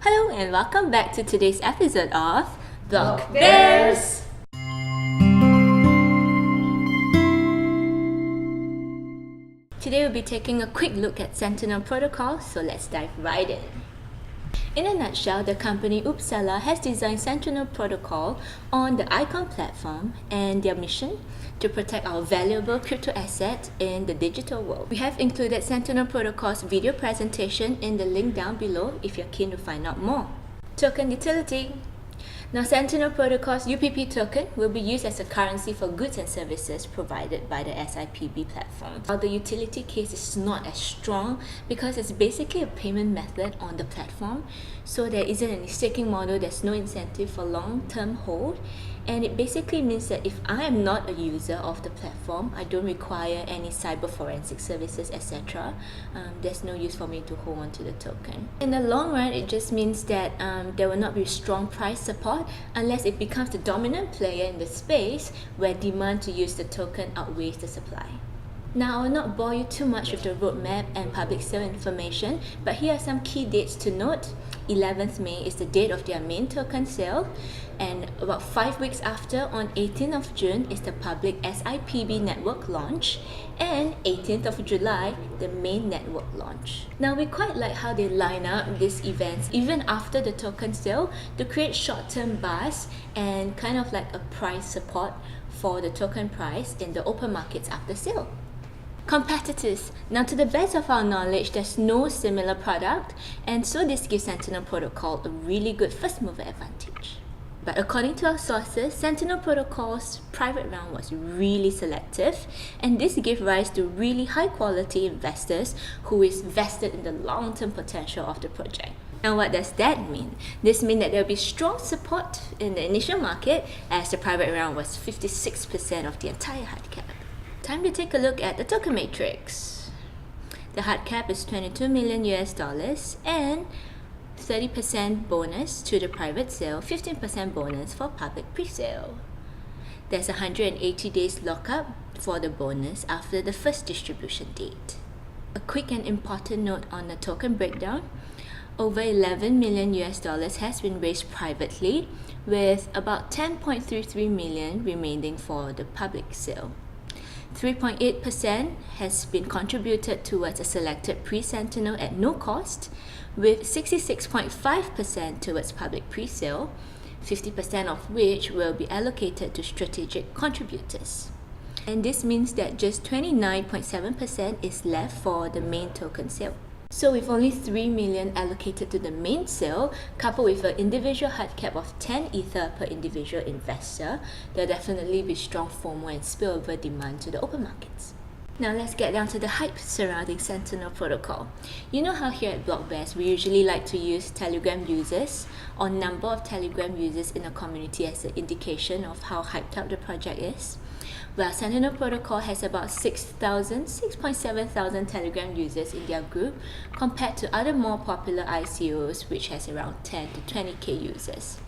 Hello and welcome back to today's episode of BlockBears! Today we'll be taking a quick look at Sentinel Protocol, so let's dive right in. In a nutshell, the company Uppsala has designed Sentinel Protocol on the ICO platform and their mission to protect our valuable crypto assets in the digital world. We have included Sentinel Protocol's video presentation in the link down below if you're keen to find out more. Token utility. Now, Sentinel Protocol's UPP token will be used as a currency for goods and services provided by the SIPB platform. While the utility case is not as strong because it's basically a payment method on the platform, so there isn't any staking model, there's no incentive for long-term hold, and it basically means that if I am not a user of the platform, I don't require any cyber forensic services, etc. There's no use for me to hold on to the token. In the long run, it just means that there will not be strong price support unless it becomes the dominant player in the space where demand to use the token outweighs the supply. Now, I will not bore you too much with the roadmap and public sale information, but here are some key dates to note. 11th May is the date of their main token sale, and about 5 weeks after, on 18th of June, is the public SIPB network launch, and 18th of July, the main network launch. Now, we quite like how they line up these events even after the token sale to create short-term buzz and kind of like a price support for the token price in the open markets after sale. Competitors. Now, to the best of our knowledge, there's no similar product, and so this gives Sentinel Protocol a really good first mover advantage. But according to our sources, Sentinel Protocol's private round was really selective, and this gave rise to really high quality investors who is vested in the long-term potential of the project. And what does that mean? This means that there will be strong support in the initial market, as the private round was 56% of the entire hard cap. Time to take a look at the token matrix. The hard cap is $22 million and 30% bonus to the private sale, 15% bonus for public pre-sale. There's 180 days lockup for the bonus after the first distribution date. A quick and important note on the token breakdown. Over $11 million has been raised privately, with about 10.33 million remaining for the public sale. 3.8% has been contributed towards a selected pre-Sentinel at no cost, with 66.5% towards public pre-sale, 50% of which will be allocated to strategic contributors. And this means that just 29.7% is left for the main token sale. So with only 3 million allocated to the main sale, coupled with an individual hard cap of 10 Ether per individual investor, there will definitely be strong FOMO and spillover demand to the open markets. Now let's get down to the hype surrounding Sentinel Protocol. You know how here at BlockBears we usually like to use Telegram users or number of Telegram users in a community as an indication of how hyped up the project is? Well, Sentinel Protocol has about 6.7 thousand Telegram users in their group compared to other more popular ICOs which has around 10 to 20k users.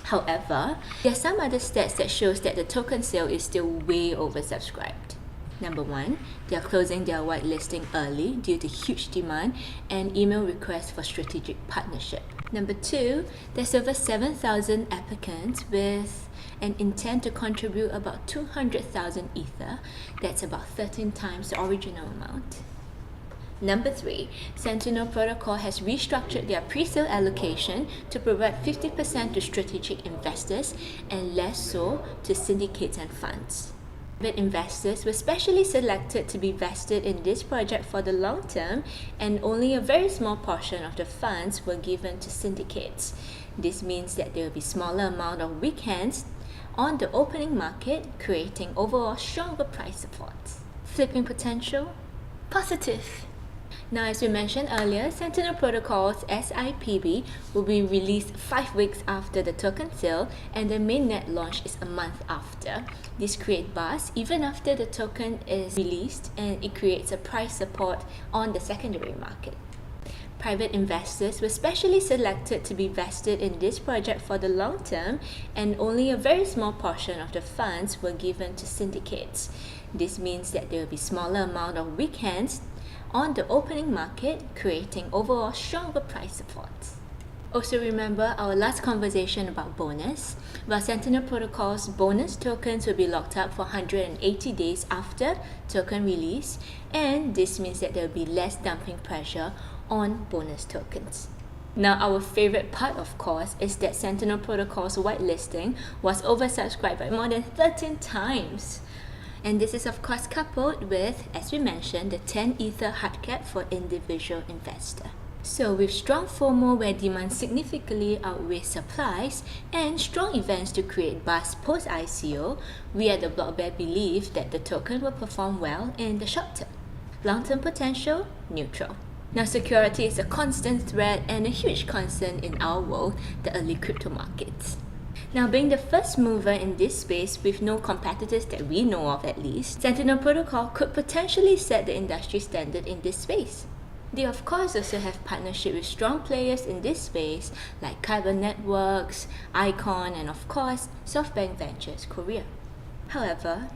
However, there are some other stats that shows that the token sale is still way oversubscribed. Number 1, they are closing their whitelisting early due to huge demand and email requests for strategic partnership. Number 2, there's over 7,000 applicants with an intent to contribute about 200,000 Ether. That's about 13 times the original amount. Number 3, Sentinel Protocol has restructured their pre-sale allocation to provide 50% to strategic investors and less so to syndicates and funds. Private investors were specially selected to be vested in this project for the long term, and only a very small portion of the funds were given to syndicates. This means that there will be smaller amount of weak hands on the opening market, creating overall stronger price support. Flipping potential? Positive! Now, as we mentioned earlier, Sentinel Protocol's SIPB will be released 5 weeks after the token sale, and the mainnet launch is a month after. This creates buzz even after the token is released, and it creates a price support on the secondary market. Private investors were specially selected to be vested in this project for the long term, and only a very small portion of the funds were given to syndicates. This means that there will be smaller amount of weak hands on the opening market, creating overall stronger price support. Also remember our last conversation about bonus. Well, Sentinel Protocol's bonus tokens will be locked up for 180 days after token release, and this means that there will be less dumping pressure on bonus tokens. Now, our favorite part, of course, is that Sentinel Protocol's whitelisting was oversubscribed by more than 13 times. And this is, of course, coupled with, as we mentioned, the 10 Ether hard cap for individual investor. So with strong FOMO where demand significantly outweighs supplies and strong events to create buzz post-ICO, we at the BlockBears believe that the token will perform well in the short term. Long-term potential, neutral. Now, security is a constant threat and a huge concern in our world, the early crypto markets. Now, being the first mover in this space with no competitors that we know of at least, Sentinel Protocol could potentially set the industry standard in this space. They of course also have partnership with strong players in this space like Kyber Networks, ICO, and of course SoftBank Ventures Korea. However,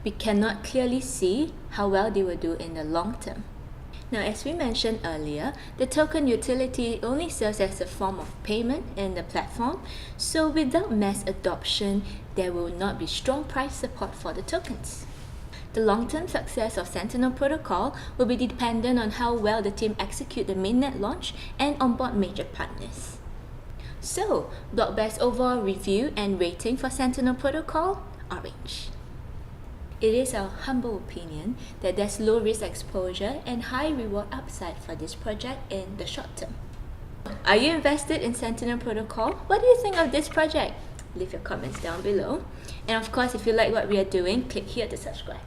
we cannot clearly see how well they will do in the long term. Now, as we mentioned earlier, the token utility only serves as a form of payment in the platform, so without mass adoption, there will not be strong price support for the tokens. The long-term success of Sentinel Protocol will be dependent on how well the team execute the mainnet launch and onboard major partners. So, BlockBears' overall review and rating for Sentinel Protocol? Orange. It is our humble opinion that there's low risk exposure and high reward upside for this project in the short term. Are you invested in Sentinel Protocol? What do you think of this project? Leave your comments down below. And of course, if you like what we are doing, click here to subscribe.